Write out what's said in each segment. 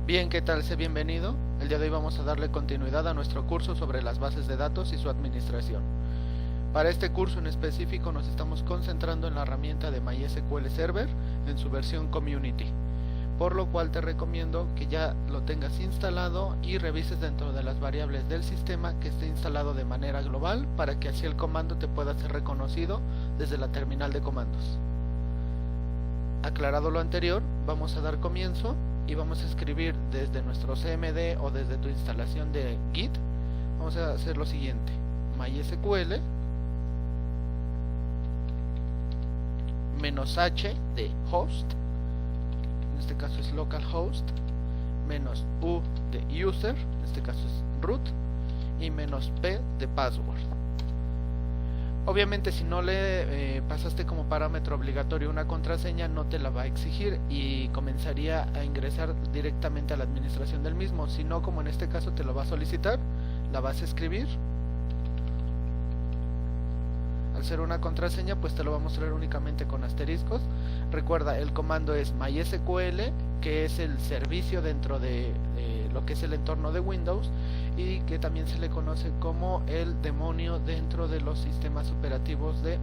Bien, ¿qué tal? Sé bienvenido. El día de hoy vamos a darle continuidad a nuestro curso sobre las bases de datos y su administración. Para este curso en específico nos estamos concentrando en la herramienta de MySQL Server en su versión Community, por lo cual te recomiendo que ya lo tengas instalado y revises dentro de las variables del sistema que esté instalado de manera global para que así el comando te pueda ser reconocido desde la terminal de comandos. Aclarado lo anterior, vamos a dar comienzo y vamos a escribir desde nuestro CMD o desde tu instalación de Git. Vamos a hacer lo siguiente: MySQL -h de host, en este caso es localhost, -u de user, en este caso es root, y -p de password. Obviamente si no le pasaste como parámetro obligatorio una contraseña, no te la va a exigir y comenzaría a ingresar directamente a la administración del mismo. Si no, como en este caso te lo va a solicitar, la vas a escribir. Al ser una contraseña, pues te lo va a mostrar únicamente con asteriscos. Recuerda, el comando es MySQL, que es el servicio dentro de lo que es el entorno de Windows, y que también se le conoce como el demonio dentro de los sistemas operativos de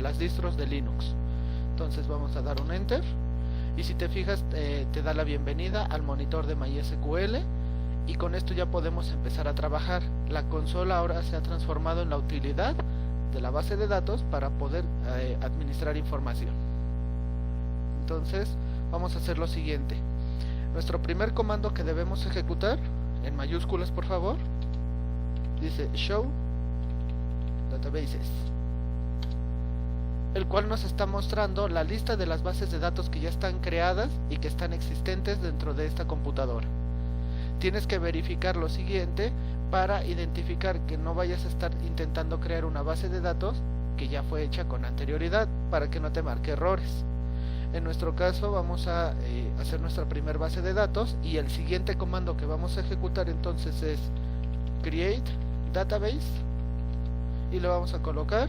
las distros de Linux. Entonces vamos a dar un enter y si te fijas te da la bienvenida al monitor de MySQL, y con esto ya podemos empezar a trabajar. La consola ahora se ha transformado en la utilidad de la base de datos para poder administrar información. Entonces vamos a hacer lo siguiente. Nuestro primer comando que debemos ejecutar, en mayúsculas por favor, dice show databases, el cual nos está mostrando la lista de las bases de datos que ya están creadas y que están existentes dentro de esta computadora. Tienes que verificar lo siguiente para identificar que no vayas a estar intentando crear una base de datos que ya fue hecha con anterioridad, para que no te marque errores. En nuestro caso vamos a hacer nuestra primera base de datos, y el siguiente comando que vamos a ejecutar entonces es create database, y le vamos a colocar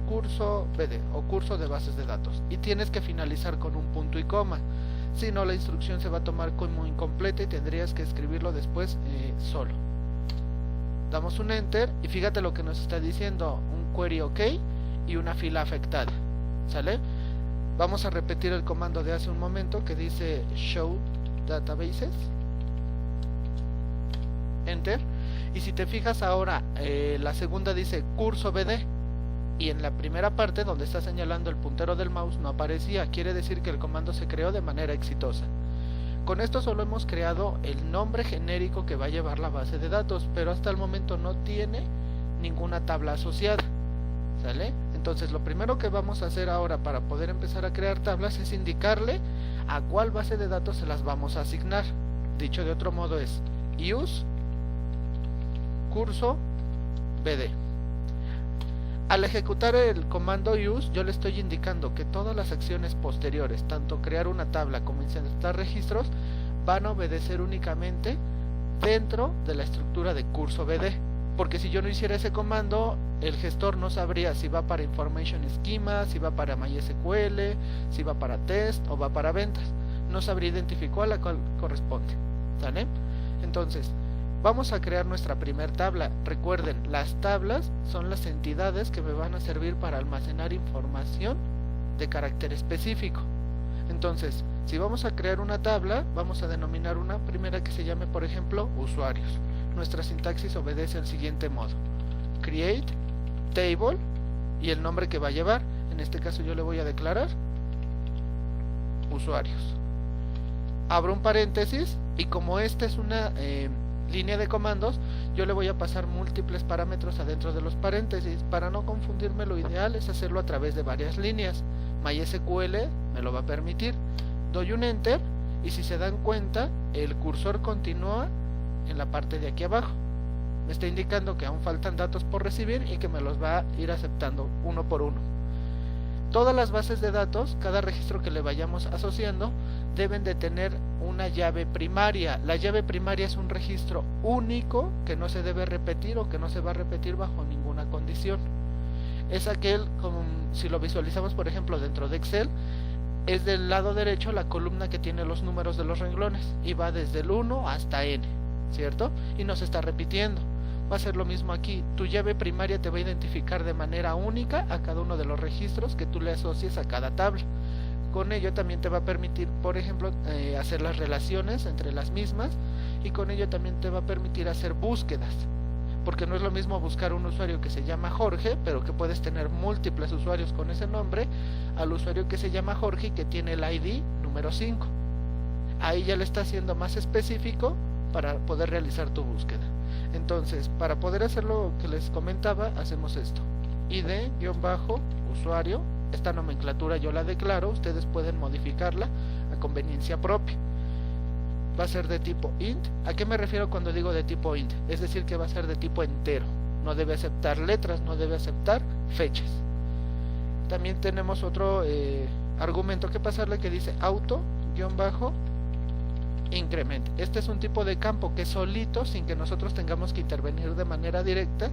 curso BD o curso de bases de datos, y tienes que finalizar con un punto y coma. Si no, la instrucción se va a tomar como incompleta y tendrías que escribirlo después solo. Damos un enter y fíjate lo que nos está diciendo: un query OK y una fila afectada. ¿Sale? Vamos a repetir el comando de hace un momento que dice show databases, enter, y si te fijas ahora la segunda dice curso BD, y en la primera parte donde está señalando el puntero del mouse no aparecía. Quiere decir que el comando se creó de manera exitosa. Con esto solo hemos creado el nombre genérico que va a llevar la base de datos, pero hasta el momento no tiene ninguna tabla asociada. ¿Sale? Entonces lo primero que vamos a hacer ahora para poder empezar a crear tablas es indicarle a cuál base de datos se las vamos a asignar. Dicho de otro modo es use curso BD. Al ejecutar el comando use, yo le estoy indicando que todas las acciones posteriores, tanto crear una tabla como insertar registros, van a obedecer únicamente dentro de la estructura de curso BD. Porque si yo no hiciera ese comando, el gestor no sabría si va para Information Schema, si va para MySQL, si va para Test o va para Ventas. No sabría identificar a la cual corresponde. ¿Sale? Entonces, vamos a crear nuestra primer tabla. Recuerden, las tablas son las entidades que me van a servir para almacenar información de carácter específico. Entonces, si vamos a crear una tabla, vamos a denominar una primera que se llame, por ejemplo, usuarios. Nuestra sintaxis obedece al siguiente modo: create table y el nombre que va a llevar. En este caso yo le voy a declarar usuarios. Abro un paréntesis, y como esta es una línea de comandos, yo le voy a pasar múltiples parámetros adentro de los paréntesis. Para no confundirme, lo ideal es hacerlo a través de varias líneas. MySQL me lo va a permitir. Doy un enter y si se dan cuenta, el cursor continúa en la parte de aquí abajo. Me está indicando que aún faltan datos por recibir y que me los va a ir aceptando uno por uno. Todas las bases de datos, cada registro que le vayamos asociando, deben de tener una llave primaria. La llave primaria es un registro único que no se debe repetir o que no se va a repetir bajo ninguna condición. Es aquel, como si lo visualizamos por ejemplo dentro de Excel, es del lado derecho la columna que tiene los números de los renglones y va desde el 1 hasta n, ¿cierto? Y no se está repitiendo. Va a ser lo mismo aquí. Tu llave primaria te va a identificar de manera única a cada uno de los registros que tú le asocies a cada tabla. Con ello también te va a permitir, por ejemplo, hacer las relaciones entre las mismas, y con ello también te va a permitir hacer búsquedas, porque no es lo mismo buscar un usuario que se llama Jorge, pero que puedes tener múltiples usuarios con ese nombre, al usuario que se llama Jorge y que tiene el ID número 5. Ahí ya le está haciendo más específico para poder realizar tu búsqueda. Entonces, para poder hacer lo que les comentaba, hacemos esto: id-usuario. Esta nomenclatura yo la declaro, ustedes pueden modificarla a conveniencia propia. Va a ser de tipo int. ¿A qué me refiero cuando digo de tipo int? Es decir, que va a ser de tipo entero. No debe aceptar letras, no debe aceptar fechas. También tenemos otro argumento que pasarle, que dice auto-increment. Este es un tipo de campo que solito, sin que nosotros tengamos que intervenir de manera directa,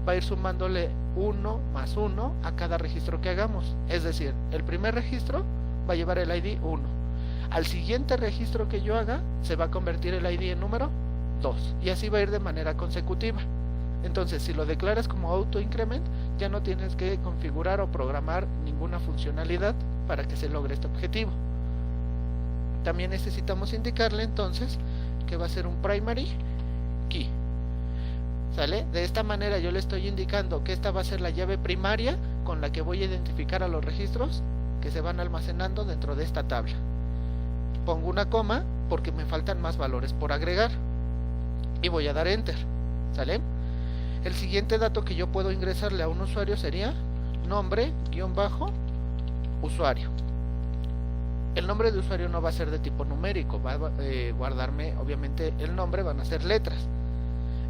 va a ir sumándole 1 más 1 a cada registro que hagamos. Es decir, el primer registro va a llevar el ID 1. Al siguiente registro que yo haga, se va a convertir el ID en número 2. Y así va a ir de manera consecutiva. Entonces, si lo declaras como auto increment, ya no tienes que configurar o programar ninguna funcionalidad para que se logre este objetivo. También necesitamos indicarle entonces que va a ser un primary key. ¿Sale? De esta manera yo le estoy indicando que esta va a ser la llave primaria con la que voy a identificar a los registros que se van almacenando dentro de esta tabla. Pongo una coma porque me faltan más valores por agregar y voy a dar enter. ¿Sale? El siguiente dato que yo puedo ingresarle a un usuario sería nombre-usuario. El nombre de usuario no va a ser de tipo numérico, va a guardarme obviamente el nombre, van a ser letras.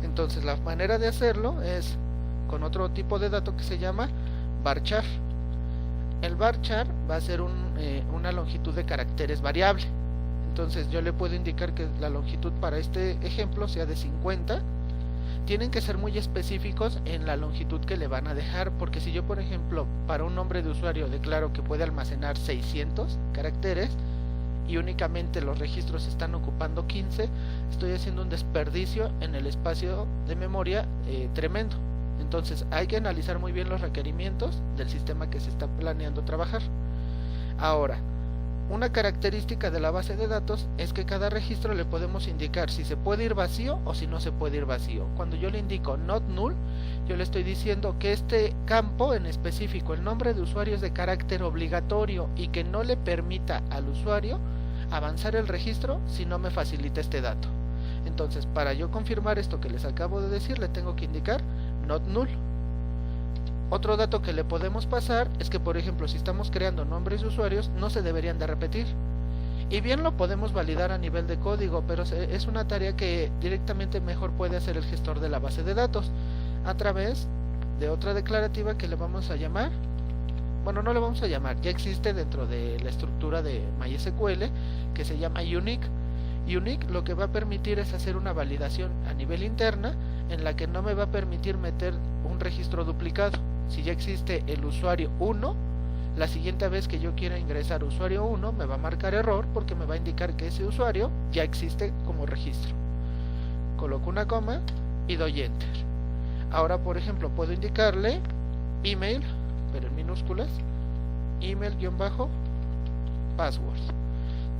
Entonces la manera de hacerlo es con otro tipo de dato que se llama varchar. El varchar va a ser una longitud de caracteres variable. Entonces yo le puedo indicar que la longitud para este ejemplo sea de 50. Tienen que ser muy específicos en la longitud que le van a dejar, porque si yo, por ejemplo, para un nombre de usuario declaro que puede almacenar 600 caracteres y únicamente los registros están ocupando 15, estoy haciendo un desperdicio en el espacio de memoria tremendo. Entonces hay que analizar muy bien los requerimientos del sistema que se está planeando trabajar. Ahora, una característica de la base de datos es que cada registro le podemos indicar si se puede ir vacío o si no se puede ir vacío. Cuando yo le indico not null, yo le estoy diciendo que este campo en específico, el nombre de usuario, es de carácter obligatorio y que no le permita al usuario avanzar el registro si no me facilita este dato. Entonces, para yo confirmar esto que les acabo de decir, le tengo que indicar not null. Otro dato que le podemos pasar es que, por ejemplo, si estamos creando nombres de usuarios, no se deberían de repetir. Y bien lo podemos validar a nivel de código, pero es una tarea que directamente mejor puede hacer el gestor de la base de datos a través de otra declarativa que le vamos a llamar, bueno, no le vamos a llamar, ya existe dentro de la estructura de MySQL, que se llama unique. Unique lo que va a permitir es hacer una validación a nivel interna en la que no me va a permitir meter un registro duplicado. Si ya existe el usuario 1, la siguiente vez que yo quiera ingresar usuario 1 me va a marcar error porque me va a indicar que ese usuario ya existe como registro. Coloco una coma y doy enter. Ahora, por ejemplo, puedo indicarle email, pero en minúsculas, email-password.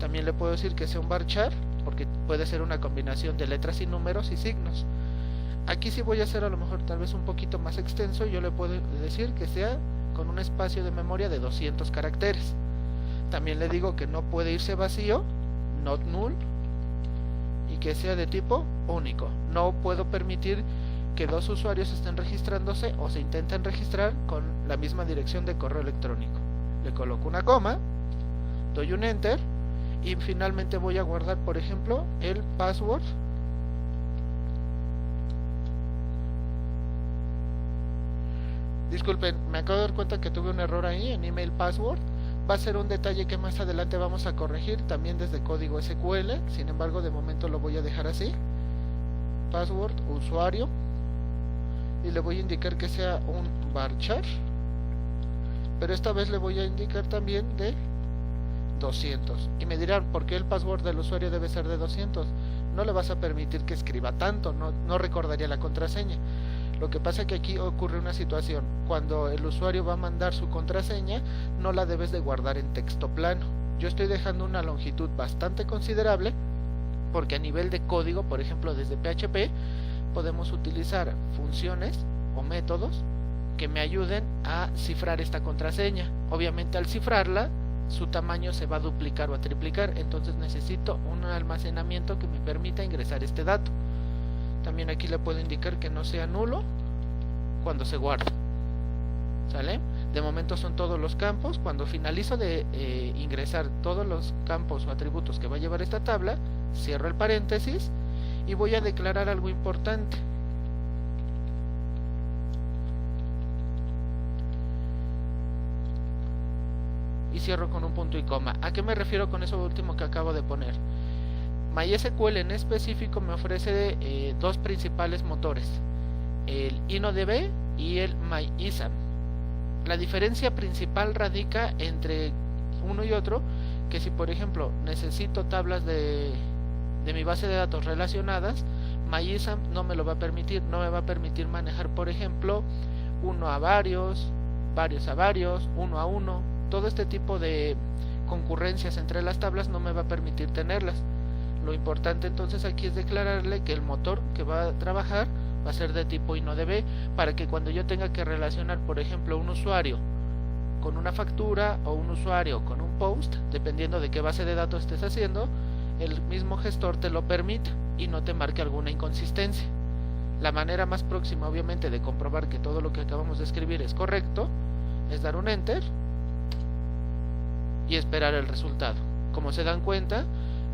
También le puedo decir que sea un varchar, porque puede ser una combinación de letras y números y signos. Aquí sí voy a hacer a lo mejor tal vez un poquito más extenso. Yo le puedo decir que sea con un espacio de memoria de 200 caracteres. También le digo que no puede irse vacío, not null, y que sea de tipo único. No puedo permitir que dos usuarios estén registrándose o se intenten registrar con la misma dirección de correo electrónico. Le coloco una coma, doy un enter y finalmente voy a guardar, por ejemplo, el password. Disculpen, me acabo de dar cuenta que tuve un error ahí en email password. Va a ser un detalle que más adelante vamos a corregir también desde código SQL. Sin embargo, de momento lo voy a dejar así. Password, usuario. Y le voy a indicar que sea un varchar. Pero esta vez le voy a indicar también de 200. Y me dirán, ¿por qué el password del usuario debe ser de 200? No le vas a permitir que escriba tanto, no recordaría la contraseña. Lo que pasa es que aquí ocurre una situación. Cuando el usuario va a mandar su contraseña, no la debes de guardar en texto plano. Yo estoy dejando una longitud bastante considerable, porque a nivel de código, por ejemplo desde PHP, podemos utilizar funciones o métodos que me ayuden a cifrar esta contraseña. Obviamente al cifrarla, su tamaño se va a duplicar o a triplicar, entonces necesito un almacenamiento que me permita ingresar este dato. También aquí le puedo indicar que no sea nulo cuando se guarda. ¿Sale? De momento son todos los campos. Cuando finalizo de ingresar todos los campos o atributos que va a llevar esta tabla, cierro el paréntesis y voy a declarar algo importante. Y cierro con un punto y coma. ¿A qué me refiero con eso último que acabo de poner? MySQL en específico me ofrece dos principales motores, el InnoDB y el MyISAM. La diferencia principal radica entre uno y otro, que si por ejemplo necesito tablas de mi base de datos relacionadas, MyISAM no me lo va a permitir, no me va a permitir manejar por ejemplo uno a varios, varios a varios, uno a uno. Todo este tipo de concurrencias entre las tablas no me va a permitir tenerlas. Lo importante entonces aquí es declararle que el motor que va a trabajar va a ser de tipo InnoDB, para que cuando yo tenga que relacionar por ejemplo un usuario con una factura o un usuario con un post, dependiendo de qué base de datos estés haciendo, el mismo gestor te lo permita y no te marque alguna inconsistencia. La manera más próxima obviamente de comprobar que todo lo que acabamos de escribir es correcto es dar un enter y esperar el resultado. Como se dan cuenta,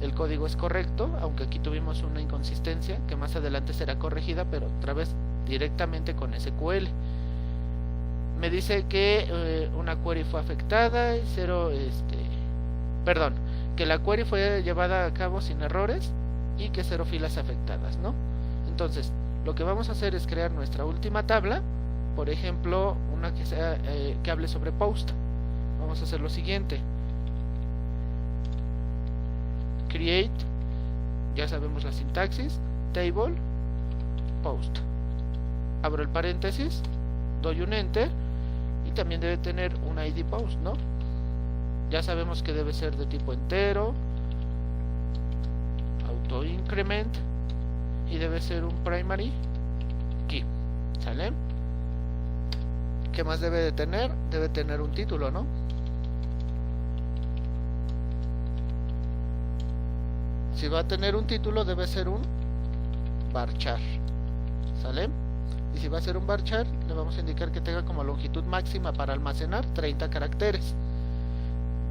el código es correcto, aunque aquí tuvimos una inconsistencia que más adelante será corregida, pero otra vez directamente con SQL. Me dice que una query fue afectada, que la query fue llevada a cabo sin errores y que 0 filas afectadas, ¿no? Entonces, lo que vamos a hacer es crear nuestra última tabla, por ejemplo, una que sea que hable sobre post. Vamos a hacer lo siguiente: create, ya sabemos la sintaxis, table, post. Abro el paréntesis, doy un enter y también debe tener un ID post, ¿no? Ya sabemos que debe ser de tipo entero, auto increment y debe ser un primary key. ¿Sale? ¿Qué más debe de tener? Debe tener un título, ¿no? Si va a tener un título debe ser un varchar. ¿Sale? Y si va a ser un varchar, le vamos a indicar que tenga como longitud máxima para almacenar 30 caracteres.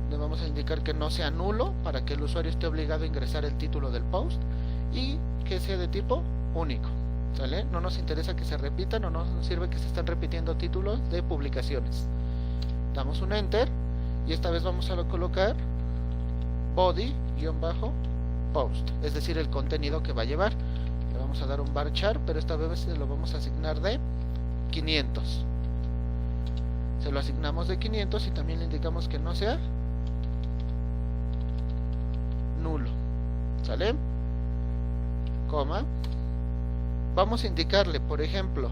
Le vamos a indicar que no sea nulo para que el usuario esté obligado a ingresar el título del post y que sea de tipo único. ¿Sale? No nos interesa que se repitan o no nos sirve que se estén repitiendo títulos de publicaciones. Damos un enter y esta vez vamos a colocar body-post, es decir, el contenido que va a llevar. Le vamos a dar un varchar, pero esta vez se lo vamos a asignar de 500. Se lo asignamos de 500 y también le indicamos que no sea nulo. ¿Sale? Coma. Vamos a indicarle, por ejemplo,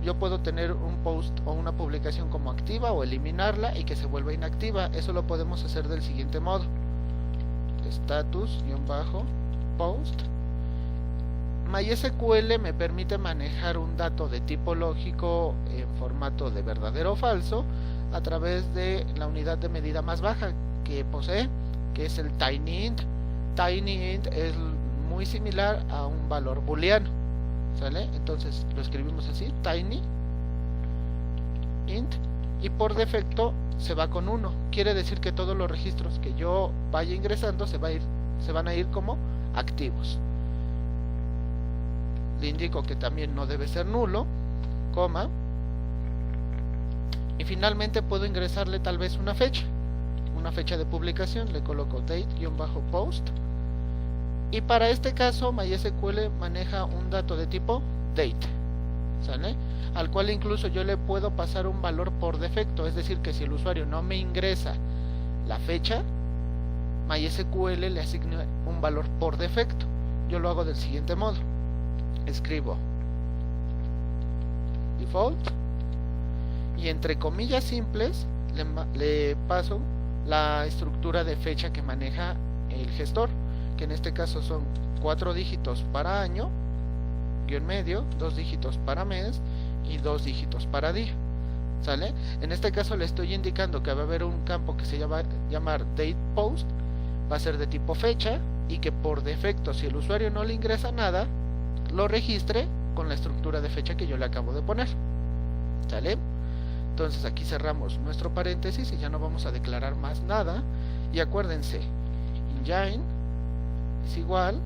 yo puedo tener un post o una publicación como activa o eliminarla y que se vuelva inactiva. Eso lo podemos hacer del siguiente modo: status-post. MySQL me permite manejar un dato de tipo lógico en formato de verdadero o falso a través de la unidad de medida más baja que posee, que es el tinyInt. tinyInt es muy similar a un valor booleano. ¿Sale? Entonces lo escribimos así, tinyInt, y por defecto se va con 1. Quiere decir que todos los registros que yo vaya ingresando se van a ir como activos. Le indico que también no debe ser nulo, coma, y finalmente puedo ingresarle tal vez una fecha de publicación. Le coloco date-post. Y para este caso MySQL maneja un dato de tipo date, ¿sale? Al cual incluso yo le puedo pasar un valor por defecto, es decir, que si el usuario no me ingresa la fecha, MySQL le asigne un valor por defecto. Yo lo hago del siguiente modo. Escribo default y entre comillas simples le paso la estructura de fecha que maneja el gestor, que en este caso son 4 dígitos para año, guión medio, 2 dígitos para mes y 2 dígitos para día. ¿Sale? En este caso le estoy indicando que va a haber un campo que se llama llamar date post, va a ser de tipo fecha, y que por defecto, si el usuario no le ingresa nada, lo registre con la estructura de fecha que yo le acabo de poner. ¿Sale? Entonces aquí cerramos nuestro paréntesis y ya no vamos a declarar más nada. Y acuérdense, engine es igual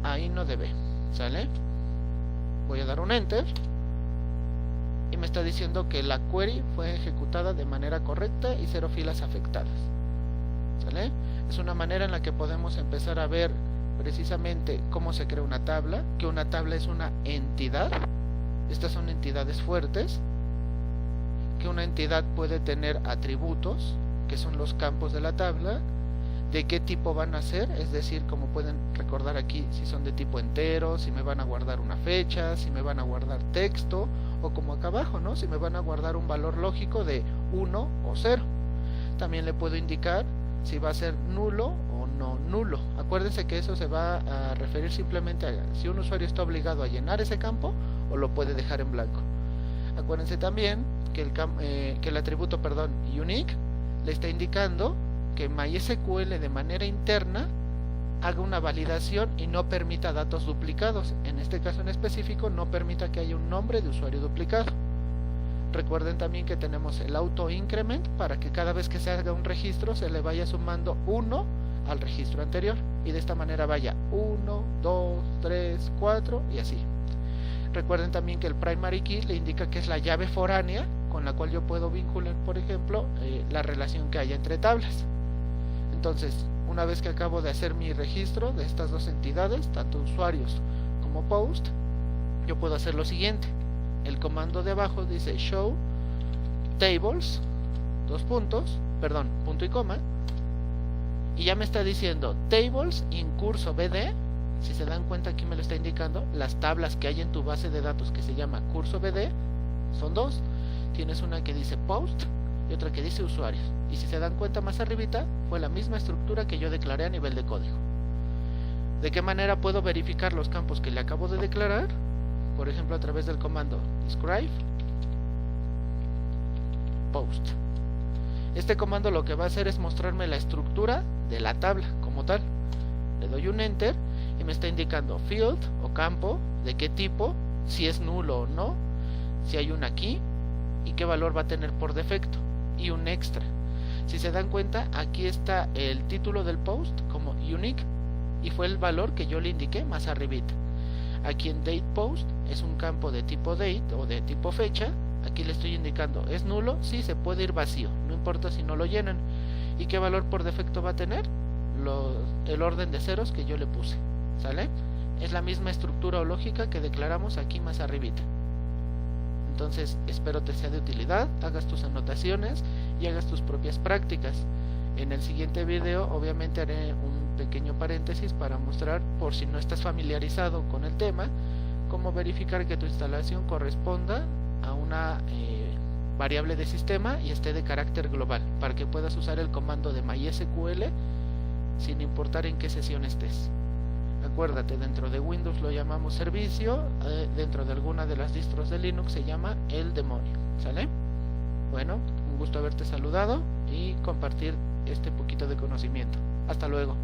a InnoDB. ¿Sale? Voy a dar un enter y me está diciendo que la query fue ejecutada de manera correcta y 0 filas afectadas. ¿Sale? Es una manera en la que podemos empezar a ver precisamente cómo se crea una tabla, que una tabla es una entidad. Estas son entidades fuertes, que una entidad puede tener atributos, que son los campos de la tabla, de qué tipo van a ser, es decir, como pueden recordar aquí, si son de tipo entero, si me van a guardar una fecha, si me van a guardar texto, o como acá abajo, ¿no? Si me van a guardar un valor lógico de 1 o 0. También le puedo indicar si va a ser nulo o no nulo. Acuérdense que eso se va a referir simplemente a si un usuario está obligado a llenar ese campo o lo puede dejar en blanco. Acuérdense también que el atributo unique le está indicando que MySQL de manera interna haga una validación y no permita datos duplicados. En este caso en específico no permita que haya un nombre de usuario duplicado. Recuerden también que tenemos el auto increment para que cada vez que se haga un registro se le vaya sumando 1 al registro anterior y de esta manera vaya 1, 2, 3, 4 y así. Recuerden también que el primary key le indica que es la llave foránea con la cual yo puedo vincular, por ejemplo, la relación que haya entre tablas. Entonces, una vez que acabo de hacer mi registro de estas dos entidades, tanto usuarios como post, yo puedo hacer lo siguiente. El comando de abajo dice show tables, punto y coma, y ya me está diciendo tables in curso BD. Si se dan cuenta, aquí me lo está indicando las tablas que hay en tu base de datos que se llama curso BD. Son dos, tienes una que dice post y otra que dice usuarios, y si se dan cuenta más arribita fue la misma estructura que yo declaré a nivel de código. ¿De qué manera puedo verificar los campos que le acabo de declarar? Por ejemplo, a través del comando describe post. Este comando lo que va a hacer es mostrarme la estructura de la tabla como tal. Le doy un enter y me está indicando field o campo, de qué tipo, si es nulo o no, si hay una key y qué valor va a tener por defecto, y un extra. Si se dan cuenta, aquí está el título del post como unique y fue el valor que yo le indiqué más arribita. Aquí en date post es un campo de tipo date o de tipo fecha. Aquí le estoy indicando es nulo, sí, se puede ir vacío, no importa si no lo llenan. ¿Y qué valor por defecto va a tener? El orden de ceros que yo le puse. ¿Sale? Es la misma estructura o lógica que declaramos aquí más arribita. Entonces espero te sea de utilidad, hagas tus anotaciones y hagas tus propias prácticas. En el siguiente video obviamente haré un pequeño paréntesis para mostrar, por si no estás familiarizado con el tema, cómo verificar que tu instalación corresponda a una variable de sistema y esté de carácter global, para que puedas usar el comando de MySQL sin importar en qué sesión estés. Acuérdate, dentro de Windows lo llamamos servicio, dentro de alguna de las distros de Linux se llama el demonio. ¿Sale? Bueno, un gusto haberte saludado y compartir este poquito de conocimiento. Hasta luego.